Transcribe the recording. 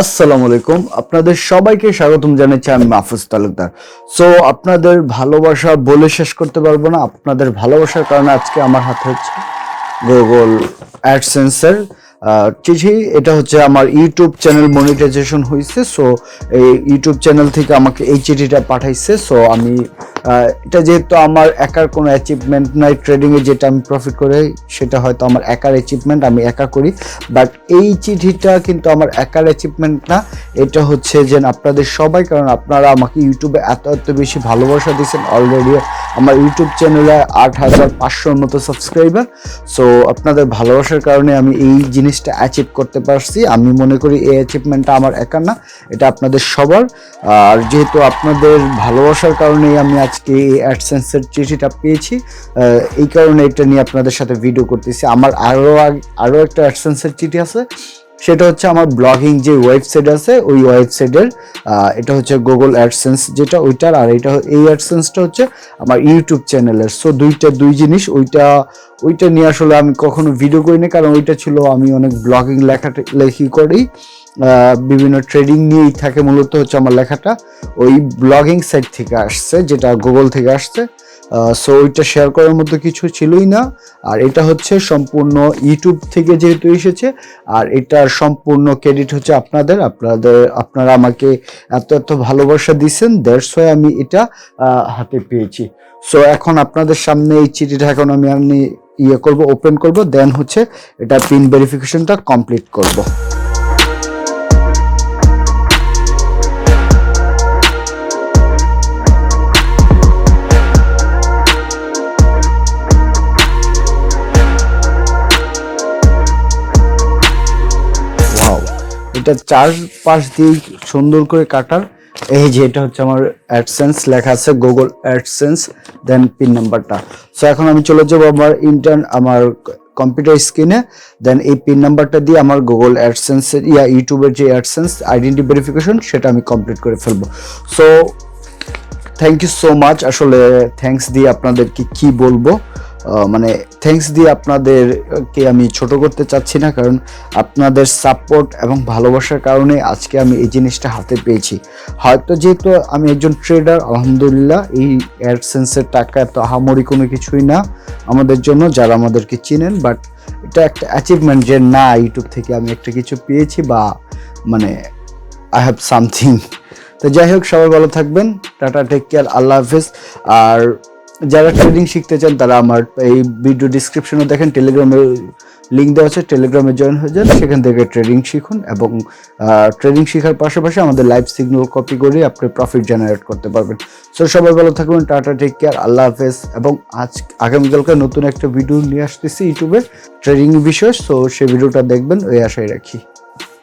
আসসালামু আলাইকুম, আপনাদের সবাইকে স্বাগতম জানাচ্ছি। আমি মাহফুজ তালুকদার। সো আপনাদের ভালোবাসা বলে শেষ করতে পারবো না। আপনাদের ভালোবাসার কারণে আজকে আমার হাতে হচ্ছে গুগল অ্যাডসেন্সের চিঠি। এটা হচ্ছে আমার ইউটিউব চ্যানেল মনিটাইজেশন হয়েছে। সো এই ইউটিউব চ্যানেল থেকে আমাকে এই চিঠিটা পাঠাইছে। সো আমি এটা যেহেতু আমার একার কোনো অ্যাচিভমেন্ট নাই, ট্রেডিংয়ে যেটা আমি প্রফিট করে সেটা হয়তো আমার একার অ্যাচিভমেন্ট, আমি একা করি। বাট এই চিঠিটা কিন্তু আমার একার অ্যাচিভমেন্ট না, এটা হচ্ছে যে আপনাদের সবাই, কারণ আপনারা আমাকে ইউটিউবে এত বেশি ভালোবাসা দিয়েছেন। অলরেডি আমার ইউটিউব চ্যানেলে 8,500-র মতো সাবস্ক্রাইবার। সো আপনাদের ভালোবাসার কারণে আমি এই জিনিসটা অ্যাচিভ করতে পারছি। আমি মনে করি এই অ্যাচিভমেন্টটা আমার একা না, এটা আপনাদের সবার। আর যেহেতু আপনাদের ভালোবাসার কারণেই আমি আজকে এই অ্যাডসেন্সের চিঠিটা পেয়েছি, এই কারণে এটা নিয়ে আপনাদের সাথে ভিডিও করতেছি। আমার আরও একটা অ্যাডসেন্সের চিঠি আছে, সেটা হচ্ছে আমার ব্লগিং যে ওয়েবসাইট আছে ওই ওয়েবসাইটের। এটা হচ্ছে গুগল অ্যাডসেন্স যেটা ওইটার, আর এই অ্যাডসেন্সটা হচ্ছে আমার ইউটিউব চ্যানেলের। সো দুই জিনিস। ওইটা নিয়ে আসলে আমি কখনো ভিডিও করিনি, কারণ ওইটা ছিল আমি অনেক ব্লগিং লেখি করি, বিভিন্ন ট্রেডিং নিয়েই থাকে মূলত হচ্ছে আমার লেখাটা। ওই ব্লগিং সাইট থেকে আসছে, যেটা গুগল থেকে আসছে। সো ওইটা শেয়ার করার মতো কিছু ছিলই না। আর এটা হচ্ছে সম্পূর্ণ ইউটিউব থেকে যেহেতু এসেছে, আর এটার সম্পূর্ণ ক্রেডিট হচ্ছে আপনারা আমাকে এত ভালোবাসা দিচ্ছেন, দ্যাটস ওয়াই আমি এটা হাতে পেয়েছি। সো এখন আপনাদের সামনে এই চিঠিটা এখন আমি ওপেন করব, দেন হচ্ছে এটা পিন ভেরিফিকেশনটা কমপ্লিট করব। এটা চারপাশ দিয়ে সুন্দর করে কাটার। এই যে এটা হচ্ছে আমার অ্যাডসেন্স, লেখা আছে গুগল অ্যাডসেন্স, দেন পিন নাম্বারটা। সো এখন আমি চলে যাবো আমার কম্পিউটার স্ক্রিনে, দেন এই পিন নাম্বারটা দিয়ে আমার গুগল অ্যাডসেন্সের ইউটিউবের যে অ্যাডসেন্স আইডেন্টি ভেরিফিকেশন সেটা আমি কমপ্লিট করে ফেলবো। So thank you so much. আসলে থ্যাঙ্কস দিয়ে আপনাদেরকে কি বলবো, মানে থ্যাঙ্কস দিয়ে আপনাদেরকে আমি ছোট করতে চাচ্ছি না, কারণ আপনাদের সাপোর্ট এবং ভালোবাসার কারণে আজকে আমি এই জিনিসটা হাতে পেয়েছি। হয়তো যেহেতু আমি একজন ট্রেডার, আলহামদুলিল্লাহ এই অ্যাডসেন্সের টাকা এত আহামরি কোনো কিছুই না আমাদের জন্য যারা আমাদেরকে চিনেন, বাট এটা একটা অ্যাচিভমেন্ট যে না, ইউটিউব থেকে আমি একটা কিছু পেয়েছি, বা মানে আই হ্যাভ সামথিং। তো যাই হোক, সবাই ভালো থাকবেন, টাটা, টেক কেয়ার, আল্লাহ হাফেজ। আর যারা ট্রেডিং শিখতে চান তারা আমার এই ভিডিও ডিসক্রিপশনে দেখেন, টেলিগ্রামের লিঙ্ক দেওয়া আছে, টেলিগ্রামে জয়েন হয়ে যান, সেখান থেকে ট্রেডিং শিখুন। এবং ট্রেডিং শেখার পাশাপাশি আমাদের লাইভ সিগন্যাল কপি করে আপনি প্রফিট জেনারেট করতে পারবেন। সো সবাই ভালো থাকবেন, টাটা, টেক কেয়ার, আল্লাহ হাফেজ। এবং আগামীকালকে নতুন একটা ভিডিও নিয়ে আসতেছি ইউটিউবে ট্রেডিং বিষয়। সো সেই ভিডিওটা দেখবেন, ওই আশাই রাখি।